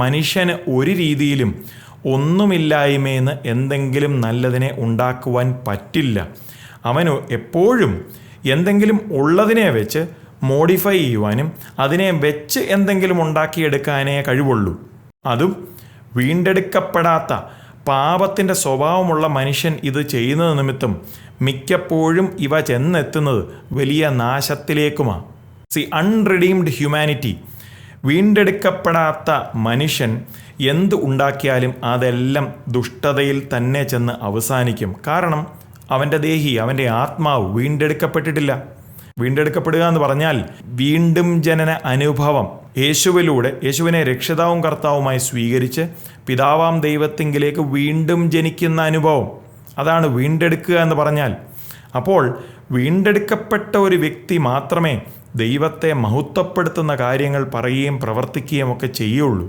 മനുഷ്യന് ഒരു രീതിയിലും ഒന്നുമില്ലായ്മയെന്ന് എന്തെങ്കിലും നല്ലതിനെ ഉണ്ടാക്കുവാൻ പറ്റില്ല. അവന് എപ്പോഴും എന്തെങ്കിലും ഉള്ളതിനെ വെച്ച് മോഡിഫൈ ചെയ്യുവാനും അതിനെ വെച്ച് എന്തെങ്കിലും ഉണ്ടാക്കിയെടുക്കാനേ കഴിവുള്ളൂ. അതും വീണ്ടെടുക്കപ്പെടാത്ത പാപത്തിൻ്റെ സ്വഭാവമുള്ള മനുഷ്യൻ ഇത് ചെയ്യുന്നത് നിമിത്തം മിക്കപ്പോഴും ഇവ ചെന്നെത്തുന്നത് വലിയ നാശത്തിലേക്കുമാണ്. അൺറിഡീംഡ് ഹ്യൂമാനിറ്റി, വീണ്ടെടുക്കപ്പെടാത്ത മനുഷ്യൻ എന്ത് ഉണ്ടാക്കിയാലും അതെല്ലാം ദുഷ്ടതയിൽ തന്നെ ചെന്ന് അവസാനിക്കും. കാരണം അവൻ്റെ ദേഹി, അവൻ്റെ ആത്മാവ് വീണ്ടെടുക്കപ്പെട്ടിട്ടില്ല. വീണ്ടെടുക്കപ്പെടുക എന്ന് പറഞ്ഞാൽ വീണ്ടും ജനന അനുഭവം. യേശുവിനെ രക്ഷിതാവും കർത്താവുമായി സ്വീകരിച്ച് പിതാവാം ദൈവത്തിങ്കിലേക്ക് വീണ്ടും ജനിക്കുന്ന അനുഭവം, അതാണ് വീണ്ടെടുക്കുക എന്ന് പറഞ്ഞാൽ. അപ്പോൾ വീണ്ടെടുക്കപ്പെട്ട ഒരു വ്യക്തി മാത്രമേ ദൈവത്തെ മഹത്വപ്പെടുത്തുന്ന കാര്യങ്ങൾ പറയുകയും പ്രവർത്തിക്കുകയും ഒക്കെ ചെയ്യുള്ളൂ.